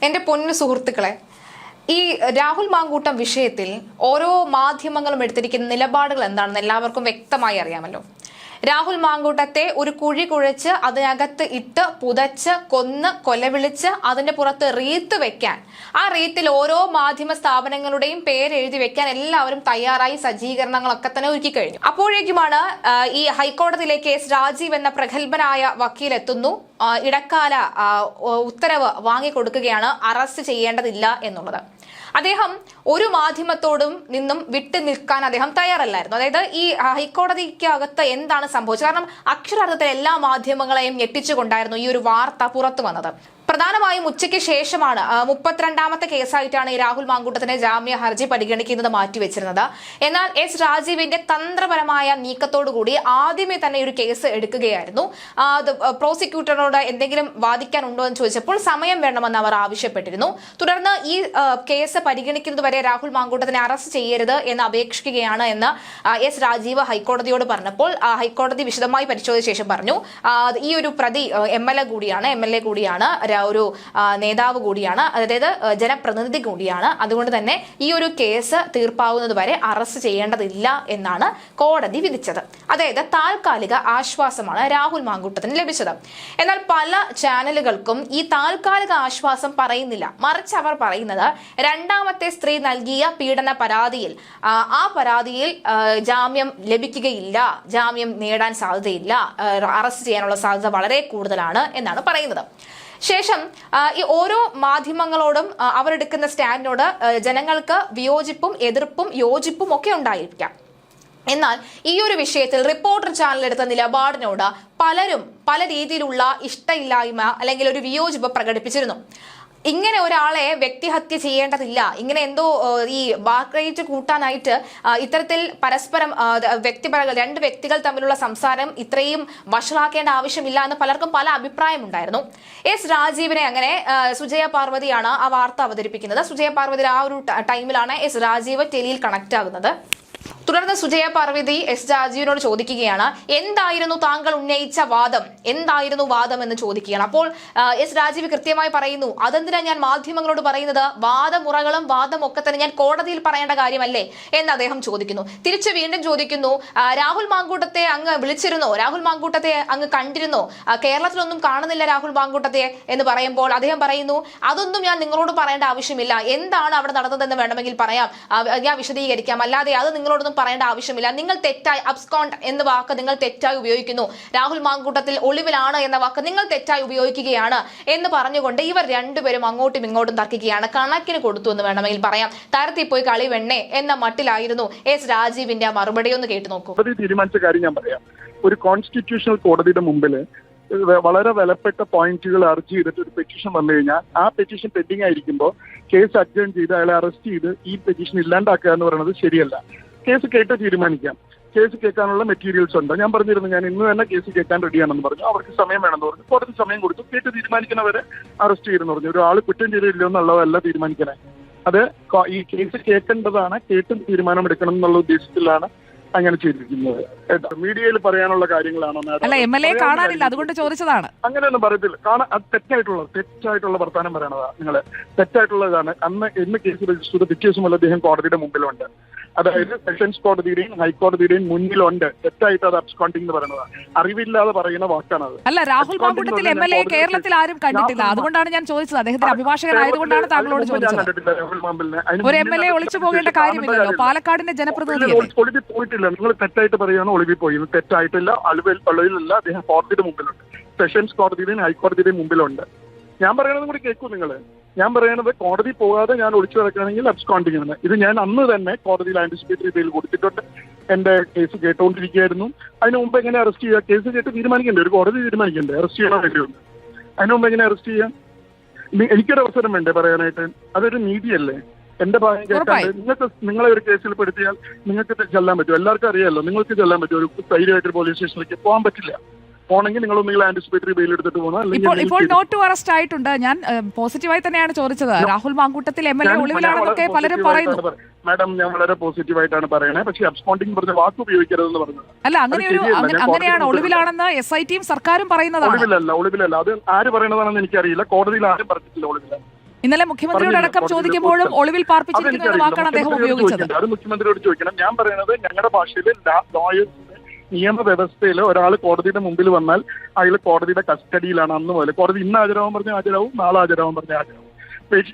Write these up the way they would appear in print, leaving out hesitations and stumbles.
എൻ്റെ പൊന്നു സുഹൃത്തുക്കളെ, ഈ രാഹുൽ മാങ്കൂട്ടം വിഷയത്തിൽ ഓരോ മാധ്യമങ്ങളും എടുത്തിരിക്കുന്ന നിലപാടുകൾ എന്താണെന്ന് എല്ലാവർക്കും വ്യക്തമായി അറിയാമല്ലോ. രാഹുൽ മാങ്കൂട്ടത്തെ ഒരു കുഴി കുഴച്ച് അതിനകത്ത് ഇട്ട് പുതച്ച് കൊന്ന് കൊലവിളിച്ച് അതിന്റെ പുറത്ത് റീത്ത് വെക്കാൻ, ആ റീത്തിൽ ഓരോ മാധ്യമ സ്ഥാപനങ്ങളുടെയും പേര് എഴുതി വെക്കാൻ എല്ലാവരും തയ്യാറായി സജ്ജീകരണങ്ങളൊക്കെ തന്നെ ഒരുക്കി കഴിഞ്ഞു. അപ്പോഴേക്കുമാണ് ഈ ഹൈക്കോടതിയിലേക്ക് എസ് രാജീവ് എന്ന പ്രഗത്ഭനായ വക്കീൽ എത്തുന്നു. ഇടക്കാല ഉത്തരവ് വാങ്ങിക്കൊടുക്കുകയാണ് അറസ്റ്റ് ചെയ്യേണ്ടതില്ല എന്നുള്ളത്. അദ്ദേഹം ഒരു മാധ്യമത്തോടും നിന്നും വിട്ടു നിൽക്കാൻ അദ്ദേഹം തയ്യാറല്ലായിരുന്നു. അതായത് ഈ ഹൈക്കോടതിക്കകത്ത് എന്താണ് സംഭവിച്ചത്, കാരണം അക്ഷരാർത്ഥത്തിൽ എല്ലാ മാധ്യമങ്ങളെയും ഞെട്ടിച്ചുകൊണ്ടായിരുന്നു ഈ ഒരു വാർത്ത പുറത്തു വന്നത്. പ്രധാനമായും ഉച്ചയ്ക്ക് ശേഷമാണ് 32ാമത്തെ കേസായിട്ടാണ് ഈ രാഹുൽ മാങ്കൂട്ടത്തിന്റെ ജാമ്യ ഹർജി പരിഗണിക്കുന്നത് മാറ്റിവെച്ചിരുന്നത്. എന്നാൽ എസ് രാജീവിന്റെ തന്ത്രപരമായ നീക്കത്തോടുകൂടി ആദ്യമേ തന്നെ ഒരു കേസ് എടുക്കുകയായിരുന്നു. പ്രോസിക്യൂട്ടറിനോട് എന്തെങ്കിലും വാദിക്കാനുണ്ടോ എന്ന് ചോദിച്ചപ്പോൾ സമയം വേണമെന്ന് അവർ ആവശ്യപ്പെട്ടിരുന്നു. തുടർന്ന് ഈ കേസ് പരിഗണിക്കുന്നത് വരെ രാഹുൽ മാങ്കൂട്ടത്തിനെ അറസ്റ്റ് ചെയ്യരുത് എന്ന് അപേക്ഷിക്കുകയാണ് എന്ന് എസ് രാജീവ് ഹൈക്കോടതിയോട് പറഞ്ഞപ്പോൾ ഹൈക്കോടതി വിശദമായി പരിശോധിച്ച ശേഷം പറഞ്ഞു, ഈ ഒരു പ്രതി എം എൽ എ കൂടിയാണ്, ഒരു നേതാവ് കൂടിയാണ്, അതായത് ജനപ്രതിനിധി കൂടിയാണ്. അതുകൊണ്ട് തന്നെ ഈ ഒരു കേസ് തീർപ്പാവുന്നത് വരെ അറസ്റ്റ് ചെയ്യേണ്ടതില്ല എന്നാണ് കോടതി വിധിച്ചത്. അതായത് താൽക്കാലിക ആശ്വാസമാണ് രാഹുൽ മാങ്കൂട്ടത്തിന് ലഭിച്ചത്. എന്നാൽ പല ചാനലുകൾക്കും ഈ താൽക്കാലിക ആശ്വാസം പറയുന്നില്ല, മറിച്ച് അവർ പറയുന്നത് രണ്ടാമത്തെ സ്ത്രീ നൽകിയ പീഡന പരാതിയിൽ ആ പരാതിയിൽ ജാമ്യം ലഭിക്കുകയില്ല, ജാമ്യം നേടാൻ സാധ്യതയില്ല, അറസ്റ്റ് ചെയ്യാനുള്ള സാധ്യത വളരെ കൂടുതലാണ് എന്നാണ് പറയുന്നത്. ശേഷം ഈ ഓരോ മാധ്യമങ്ങളോടും അവരെടുക്കുന്ന സ്റ്റാൻഡിനോട് ജനങ്ങൾക്ക് വിയോജിപ്പും എതിർപ്പും യോജിപ്പും ഒക്കെ ഉണ്ടായിരിക്കാം. എന്നാൽ ഈ ഒരു വിഷയത്തിൽ റിപ്പോർട്ടർ ചാനൽ എടുത്ത നിലപാടിനോട് പലരും പല രീതിയിലുള്ള ഇഷ്ടമില്ലായ്മ അല്ലെങ്കിൽ ഒരു വിയോജിപ്പ് പ്രകടിപ്പിച്ചിരുന്നു. ഇങ്ങനെ ഒരാളെ വ്യക്തിഹത്യ ചെയ്യേണ്ടതില്ല, ഇങ്ങനെ എന്തോ ഈ ബാക്ക് റേറ്റ് കൂട്ടാനായിട്ട് ഇത്തരത്തിൽ പരസ്പരം രണ്ട് വ്യക്തികൾ തമ്മിലുള്ള സംസാരം ഇത്രയും വഷളാക്കേണ്ട ആവശ്യമില്ല എന്ന് പലർക്കും പല അഭിപ്രായമുണ്ടായിരുന്നു. എസ് രാജീവിനെ അങ്ങനെ സുജയ പാർവതിയാണ് ആ വാർത്ത അവതരിപ്പിക്കുന്നത്. സുജയ പാർവതി ആ ഒരു ടൈമിലാണ് എസ് രാജീവ് ടെലിയിൽ കണക്ട് ആകുന്നത്. തുടർന്ന് സുജയ പാർവതി എസ് രാജീവിനോട് ചോദിക്കുകയാണ്, എന്തായിരുന്നു താങ്കൾ ഉന്നയിച്ച വാദം, എന്തായിരുന്നു വാദം എന്ന് ചോദിക്കുകയാണ്. അപ്പോൾ എസ് രാജീവ് കൃത്യമായി പറയുന്നു, അതെന്തിനാ ഞാൻ മാധ്യമങ്ങളോട് പറയുന്നത്, വാദമുറകളും വാദമൊക്കെ തന്നെ ഞാൻ കോടതിയിൽ പറയേണ്ട കാര്യമല്ലേ എന്ന് അദ്ദേഹം ചോദിക്കുന്നു. തിരിച്ച് വീണ്ടും ചോദിക്കുന്നു, രാഹുൽ മാങ്കൂട്ടത്തെ അങ്ങ് വിളിച്ചിരുന്നോ, രാഹുൽ മാങ്കൂട്ടത്തെ അങ്ങ് കണ്ടിരുന്നോ, കേരളത്തിലൊന്നും കാണുന്നില്ല രാഹുൽ മാങ്കൂട്ടത്തെ എന്ന് പറയുമ്പോൾ അദ്ദേഹം പറയുന്നു, അതൊന്നും ഞാൻ നിങ്ങളോട് പറയേണ്ട ആവശ്യമില്ല, എന്താണ് അവിടെ നടന്നതെന്ന് വേണമെങ്കിൽ പറയാം, ഞാൻ വിശദീകരിക്കാം, അല്ലാതെ അത് നിങ്ങളോടൊന്നും പറയേണ്ട ആവശ്യമില്ല, നിങ്ങൾ തെറ്റായി അബ്സ്കോണ്ട് എന്ന വാക്ക് നിങ്ങൾ തെറ്റായി ഉപയോഗിക്കുന്നു, രാഹുൽ മാങ്കൂട്ടത്തിൽ ഒളിവിലാണ് എന്ന വാക്ക് നിങ്ങൾ തെറ്റായി ഉപയോഗിക്കുകയാണ് എന്ന് പറഞ്ഞുകൊണ്ട് ഇവർ രണ്ടുപേരും അങ്ങോട്ടും ഇങ്ങോട്ടും തർക്കിക്കുകയാണ്. കണക്കിന് കൊടുത്തു എന്ന് വേണമെങ്കിൽ പറയാം, തരത്തിൽ പോയി കളി വെണ്ണേ എന്ന മട്ടിലായിരുന്നു എസ് രാജീവിന്റെ മറുപടി. ഒന്ന് കേട്ടു നോക്കൂ. തീരുമാനിച്ച കാര്യം ഞാൻ പറയാം. ഒരു കോൺസ്റ്റിറ്റ്യൂഷണൽ കോടതിയുടെ മുമ്പിൽ വളരെ വിലപ്പെട്ട പോയിന്റുകൾ അർജി ചെയ്തിട്ട് ഒരു പെറ്റീഷൻ വന്നു കഴിഞ്ഞാൽ ആ പെറ്റീഷൻ പെൻഡിങ് ആയിരിക്കുമ്പോൾ കേസ് അഡ്ജേൺ ചെയ്ത് അയാളെ അറസ്റ്റ് ചെയ്ത് ഈ പെറ്റീഷൻ ഇല്ലാണ്ടാക്കുക എന്ന് പറയുന്നത് ശരിയല്ല. കേസ് കേട്ട് തീരുമാനിക്കാം. കേസ് കേൾക്കാനുള്ള മെറ്റീരിയൽസ് ഉണ്ട്. ഞാൻ പറഞ്ഞിരുന്നു, ഞാൻ ഇന്ന് തന്നെ കേസ് കേൾക്കാൻ റെഡിയാണെന്ന് പറഞ്ഞു. അവർക്ക് സമയം വേണമെന്ന് പറഞ്ഞു. കോടതി സമയം കൊടുത്തു. കേട്ട് തീരുമാനിക്കുന്നവരെ അറസ്റ്റ് ചെയ്തെന്ന് പറഞ്ഞു. ഒരാൾ കുറ്റം ചെയ്തില്ലോ എന്നുള്ളതല്ല തീരുമാനിക്കണേ, അത് ഈ കേസ് കേൾക്കേണ്ടതാണ്, കേട്ടും തീരുമാനമെടുക്കണം എന്നുള്ള ഉദ്ദേശത്തിലാണ് അങ്ങനെ ചെയ്തിരിക്കുന്നത്. മീഡിയയിൽ പറയാനുള്ള കാര്യങ്ങളാണോ കാണാനില്ല, അതുകൊണ്ട് ചോദിച്ചതാണ്. അങ്ങനെയൊന്നും പറയത്തില്ല. അത് തെറ്റായിട്ടുള്ള വർത്താനം പറയണതാണ്. നിങ്ങൾ തെറ്റായിട്ടുള്ളതാണ്. ഇന്ന് കേസ് രജിസ്റ്റർ ചെയ്ത പിറ്റേ ദിവസം അദ്ദേഹം കോടതിയുടെ മുമ്പിലുണ്ട്. അതായത് സെഷൻസ് കോടതിയുടെയും ഹൈക്കോടതിയുടെയും മുന്നിലുണ്ട്. തെറ്റായിട്ട് അത് അബ്സ്കോണ്ടിംഗ് എന്ന് പറയുന്നത് അറിവില്ലാതെ പറയുന്ന വാക്കാണത്. അല്ല, രാഹുൽ മാങ്കൂട്ടത്തിൽ MLA കേരളത്തിൽ ആരും കണ്ടിട്ടില്ല, അതുകൊണ്ടാണ് ഞാൻ ചോദിച്ചത്. അദ്ദേഹത്തിന്റെ അഭിഭാഷകനായതുകൊണ്ടാണ് താങ്കളോട് ചോദിച്ചത്. ഒരു MLA ഒളിച്ചു പോകേണ്ട കാര്യമില്ലല്ലോ, പാലക്കാടിന്റെ ജനപ്രതിനിധി. ഒളിവിൽ പോയിട്ടില്ല, നിങ്ങൾ തെറ്റായിട്ട് പറയുകയാണ്. ഒളിവിൽ പോയി, തെറ്റായിട്ടില്ല. ഒളിവിലല്ല, അദ്ദേഹം കോടതിയുടെ മുമ്പിലുണ്ട്. സെഷൻസ് കോടതിയുടെയും ഹൈക്കോടതിയുടെയും മുമ്പിലുണ്ട്. ഞാൻ പറയണതും കൂടി കേൾക്കൂ നിങ്ങൾ. ഞാൻ പറയുന്നത്, കോടതി പോകാതെ ഞാൻ ഒളിച്ചു കിടക്കുകയാണെങ്കിൽ അബ്സ്കോണ്ടിങ് ആണ്. ഇത് ഞാൻ അന്ന് തന്നെ കോടതിയിൽ ആന്റിസിപ്പേറ്ററി ബെയിൽ കൊടുത്തിട്ടുണ്ട്. എന്റെ കേസ് കേട്ടുകൊണ്ടിരിക്കുകയായിരുന്നു. അതിന് മുമ്പ് എങ്ങനെ അറസ്റ്റ് ചെയ്യുക? കേസ് കേട്ട് തീരുമാനിക്കണ്ടേ? ഒരു കോടതി തീരുമാനിക്കണ്ടേ അറസ്റ്റ് ചെയ്യണോ വേണ്ടിയുണ്ട്? അതിന് മുമ്പ് എങ്ങനെ അറസ്റ്റ് ചെയ്യാം? എനിക്കൊരു അവസരം വേണ്ടേ പറയാനായിട്ട്? അതൊരു നീതിയല്ലേ? എന്റെ ഭാഗം കേൾക്കാണ്ട് നിങ്ങളെ ഒരു കേസിൽ പെടുത്തിയാൽ നിങ്ങൾക്ക് ചെല്ലാൻ പറ്റും. എല്ലാവർക്കും അറിയാമല്ലോ, നിങ്ങൾക്ക് ചെല്ലാൻ പറ്റും. ഒരു ധൈര്യമായിട്ട് പോലീസ് സ്റ്റേഷനിലേക്ക് പോകാൻ പറ്റില്ല. പോണെങ്കിൽ നിങ്ങൾ ആന്റിസിപ്പേറ്ററി ബെയിൽ എടുത്തിട്ട് പോകണം. ഇപ്പോൾ നോട്ട് ടു അറസ്റ്റ് ആയിട്ടുണ്ട്. ഞാൻ പോസിറ്റീവായി തന്നെയാണ് ചോദിച്ചത്. രാഹുൽ മാങ്കൂട്ടത്തിൽ MLA ഒളിവിലാണെന്നൊക്കെ പലരും പറയുന്നു. മാഡം, ഞാൻ വളരെ പോസിറ്റീവായിട്ടാണ് പറയണേ. പക്ഷേ അബ്സ്കോണ്ടിംഗ് പറഞ്ഞ വാക്ക് ഉപയോഗിക്കരുതെന്ന് പറഞ്ഞത്. അല്ല, അങ്ങനെയാണ് ഒളിവിലാണെന്ന് SITയും സർക്കാരും പറയുന്നതാണ്. ഒളിവിലല്ല. അത് ആര് പറയണതാണെന്ന് എനിക്കറിയില്ല. കോടതിയിൽ ആരും പറഞ്ഞിട്ടില്ല ഒളിവിലാണ്. ഇന്നലെ മുഖ്യമന്ത്രിയോട് അടക്കം ചോദിക്കുമ്പോഴും ഒളിവിൽ പാർപ്പിച്ചിരിക്കുന്നു എന്ന വാക്കാണ് അദ്ദേഹം ഉപയോഗിച്ചത്. അത് മുഖ്യമന്ത്രിയോട് ചോദിക്കണം. ഞാൻ പറയുന്നത് ഞങ്ങളുടെ ഭാഷയിൽ ലോയേഴ്സിന്റെ നിയമവ്യവസ്ഥയിൽ ഒരാൾ കോടതിയുടെ മുമ്പിൽ വന്നാൽ അയാൾ കോടതിയുടെ കസ്റ്റഡിയിലാണ് അന്ന് മുതൽ. കോടതി ഇന്ന് ഹാജരാവാൻ പറഞ്ഞാൽ ഹാജരാവും, നാളെ ഹാജരാവാൻ പറഞ്ഞാൽ ഹാജരാവും.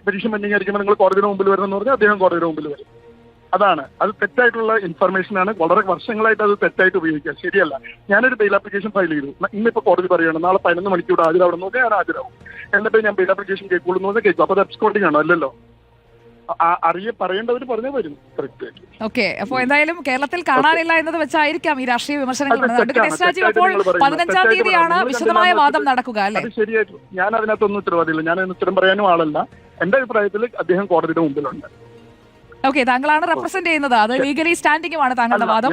പരീക്ഷ പെൻഡിങ് ആയിരിക്കുമ്പോൾ നിങ്ങൾ കോടതിയുടെ മുമ്പിൽ വരണമെന്ന് പറഞ്ഞാൽ അദ്ദേഹം കോടതിയുടെ മുമ്പിൽ വരും. അതാണ്. അത് തെറ്റായിട്ടുള്ള ഇൻഫർമേഷനാണ്. വളരെ വർഷങ്ങളായിട്ട് അത് തെറ്റായിട്ട് ഉപയോഗിക്കുക ശരിയല്ല. ഞാനൊരു ബെയിൽ ആപ്ലിക്കേഷൻ ഫയൽ ചെയ്തു. ഇന്നിപ്പോൾ കോടതി പറയുകയാണ് നാളെ 11 മണിക്കൂർ ഹാജരാവണം നോക്കിയാൽ ഞാൻ ഹാജരാവും. എന്നിട്ട് ഞാൻ ബെയിൽ ആപ്ലിക്കേഷൻ കേൾക്കുള്ളൂ എന്ന് കേൾക്കും. അപ്പോൾ അത് അബ്സ്കോണ്ടിങ് ആണോ? അല്ലല്ലോ. പറയേണ്ടവർ പറഞ്ഞേ വരും. ഓക്കെ, അപ്പോൾ എന്തായാലും കേരളത്തിൽ കാണാനില്ല എന്നത് വെച്ചായിരിക്കാം ഈ രാഷ്ട്രീയ വിമർശനങ്ങൾ. അപ്പോൾ 15-ാം തീയതിയാണ് വിശദമായ വാദം നടക്കുക അല്ലേ? ശരിയായിട്ടു. ഞാൻ അതിനകത്തൊന്നും ഉത്തരവാദിയില്ല. ഞാൻ അതിന് ഉത്തരം പറയാനും ആളല്ല. എന്റെ അഭിപ്രായത്തിൽ അദ്ദേഹം കോടതിയുടെ മുമ്പിലുണ്ട്. ഓക്കെ, താങ്കളാണ് റെപ്രസെന്റ് ചെയ്യുന്നത്. അത് ലീഗലി സ്റ്റാൻഡിംഗുമാണ് താങ്കളുടെ വാദം.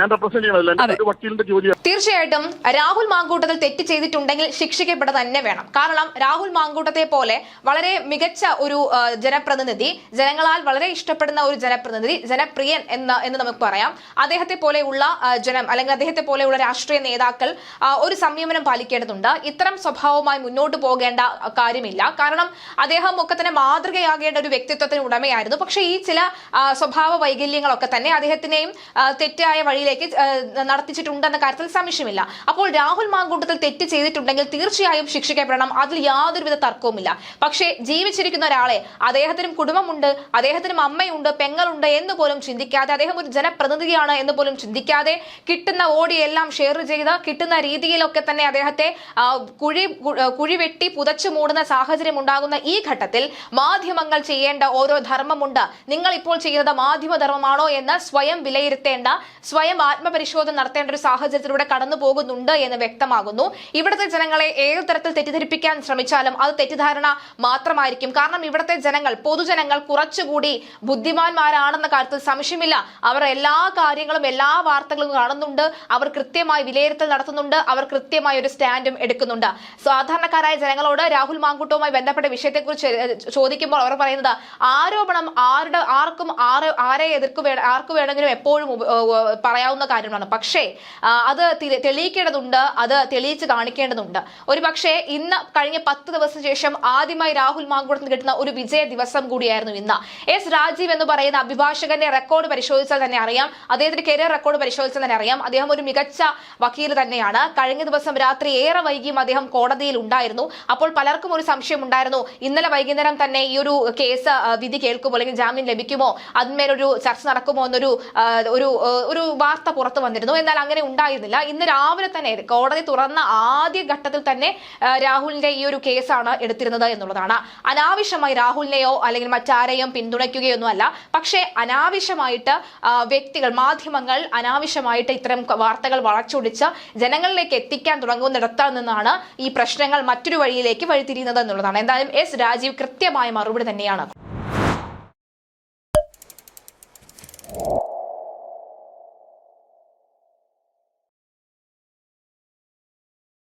തീർച്ചയായിട്ടും രാഹുൽ മാങ്കൂട്ടത്തിൽ തെറ്റ് ചെയ്തിട്ടുണ്ടെങ്കിൽ ശിക്ഷിക്കപ്പെട തന്നെ വേണം. കാരണം രാഹുൽ മാങ്കൂട്ടത്തെ പോലെ വളരെ മികച്ച ഒരു ജനപ്രതിനിധി, ജനങ്ങളാൽ വളരെ ഇഷ്ടപ്പെടുന്ന ഒരു ജനപ്രതിനിധി, ജനപ്രിയൻ എന്ന് നമുക്ക് പറയാം. അദ്ദേഹത്തെ പോലെയുള്ള ജനം അല്ലെങ്കിൽ അദ്ദേഹത്തെ പോലെയുള്ള രാഷ്ട്രീയ നേതാക്കൾ ഒരു സംയമനം പാലിക്കേണ്ടതുണ്ട്. ഇത്തരം സ്വഭാവവുമായി മുന്നോട്ട് പോകേണ്ട കാര്യമില്ല. കാരണം അദ്ദേഹം ഒക്കെ തന്നെ മാതൃകയാകേണ്ട ഒരു വ്യക്തിത്വത്തിന് ഉടമയായിരുന്നു. പക്ഷേ ഈ ചില സ്വഭാവ വൈകല്യങ്ങളൊക്കെ തന്നെ അദ്ദേഹത്തിനെയും തെറ്റായ വഴിയിലേക്ക് നടത്തിച്ചിട്ടുണ്ടെന്ന കാര്യത്തിൽ സംശയമില്ല. അപ്പോൾ രാഹുൽ മാങ്കൂട്ടത്തിൽ തെറ്റ് ചെയ്തിട്ടുണ്ടെങ്കിൽ തീർച്ചയായും ശിക്ഷിക്കപ്പെടണം. അതിൽ യാതൊരുവിധ തർക്കവുമില്ല. പക്ഷേ ജീവിച്ചിരിക്കുന്ന ഒരാളെ, അദ്ദേഹത്തിനും കുടുംബമുണ്ട്, അദ്ദേഹത്തിനും അമ്മയുണ്ട്, പെങ്ങളുണ്ട് എന്ന് പോലും ചിന്തിക്കാതെ, അദ്ദേഹം ഒരു ജനപ്രതിനിധിയാണ് എന്ന് പോലും ചിന്തിക്കാതെ കിട്ടുന്ന ഓടിയെല്ലാം ഷെയർ ചെയ്ത് കിട്ടുന്ന രീതിയിലൊക്കെ തന്നെ അദ്ദേഹത്തെ കുഴിവെട്ടി പുതച്ചു മൂടുന്ന സാഹചര്യം ഉണ്ടാകുന്ന ഈ ഘട്ടത്തിൽ മാധ്യമങ്ങൾ ചെയ്യേണ്ട ഓരോ ധർമ്മമുണ്ട്. നിങ്ങൾ ഇപ്പോൾ ചെയ്യുന്നത് മാധ്യമധർമ്മമാണോ എന്ന് സ്വയം വിലയിരുത്തേണ്ട, സ്വയം ആത്മപരിശോധന നടത്തേണ്ട ഒരു സാഹചര്യത്തിലൂടെ കടന്നു പോകുന്നുണ്ട് എന്ന് വ്യക്തമാകുന്നു. ഇവിടുത്തെ ജനങ്ങളെ ഏത് തരത്തിൽ തെറ്റിദ്ധരിപ്പിക്കാൻ ശ്രമിച്ചാലും അത് തെറ്റിദ്ധാരണ മാത്രമായിരിക്കും. കാരണം ഇവിടുത്തെ ജനങ്ങൾ, പൊതുജനങ്ങൾ കുറച്ചുകൂടി ബുദ്ധിമാന്മാരാണെന്ന കാര്യത്തിൽ സംശയമില്ല. അവർ എല്ലാ കാര്യങ്ങളും എല്ലാ വാർത്തകളും കാണുന്നുണ്ട്. അവർ കൃത്യമായി വിലയിരുത്തൽ നടത്തുന്നുണ്ട്. അവർ കൃത്യമായ ഒരു സ്റ്റാൻഡും എടുക്കുന്നുണ്ട്. സാധാരണക്കാരായ ജനങ്ങളോട് രാഹുൽ മാങ്കൂട്ടവുമായി ബന്ധപ്പെട്ട വിഷയത്തെക്കുറിച്ച് ചോദിക്കുമ്പോൾ അവർ പറയുന്നത് ആരോപണം ആരെ ആർക്ക് വേണമെങ്കിലും എപ്പോഴും പറയാവുന്ന കാര്യമാണ്. പക്ഷേ അത് തെളിയിക്കേണ്ടതുണ്ട്, അത് തെളിയിച്ച് കാണിക്കേണ്ടതുണ്ട്. ഒരു പക്ഷേ ഇന്ന് കഴിഞ്ഞ 10 ദിവസത്തിന് ശേഷം ആദ്യമായി രാഹുൽ മാങ്കൂട്ടത്തിന് കിട്ടുന്ന ഒരു വിജയ ദിവസം കൂടിയായിരുന്നു ഇന്ന്. എസ് രാജീവ് എന്ന് പറയുന്ന അഭിഭാഷകന്റെ റെക്കോർഡ് പരിശോധിച്ചാൽ തന്നെ അറിയാം, അദ്ദേഹത്തിന്റെ കരിയർ റെക്കോർഡ് പരിശോധിച്ചാൽ തന്നെ അറിയാം, അദ്ദേഹം ഒരു മികച്ച വക്കീൽ തന്നെയാണ്. കഴിഞ്ഞ ദിവസം രാത്രി ഏറെ വൈകിയും അദ്ദേഹം കോടതിയിൽ ഉണ്ടായിരുന്നു. അപ്പോൾ പലർക്കും ഒരു സംശയം ഉണ്ടായിരുന്നു, ഇന്നലെ വൈകുന്നേരം തന്നെ ഈ ഒരു കേസ് വിധി കേൾക്കുമോ അല്ലെങ്കിൽ ജാമ്യം ലഭിക്കുമോ, അതിന്മേലൊരു ചർച്ച നടക്കുമോ എന്നൊരു ഒരു വാർത്ത പുറത്തു വന്നിരുന്നു. എന്നാൽ അങ്ങനെ ഉണ്ടായിരുന്നില്ല. ഇന്ന് രാവിലെ തന്നെ കോടതി തുറന്ന ആദ്യ ഘട്ടത്തിൽ തന്നെ രാഹുലിന്റെ ഈ ഒരു കേസാണ് എടുത്തിരുന്നത് എന്നുള്ളതാണ്. അനാവശ്യമായി രാഹുലിനെയോ അല്ലെങ്കിൽ മറ്റാരെയും പിന്തുണയ്ക്കുകയൊന്നും അല്ല. പക്ഷേ അനാവശ്യമായിട്ട് വ്യക്തികൾ, മാധ്യമങ്ങൾ അനാവശ്യമായിട്ട് ഇത്തരം വാർത്തകൾ വളച്ചൊടിച്ച് ജനങ്ങളിലേക്ക് എത്തിക്കാൻ തുടങ്ങുന്നിടത്ത് നിന്നാണ് ഈ പ്രശ്നങ്ങൾ മറ്റൊരു വഴിയിലേക്ക് വഴിതിരിയുന്നത് എന്നുള്ളതാണ്. എന്തായാലും എസ് രാജീവ് കൃത്യമായ മറുപടി തന്നെയാണ്.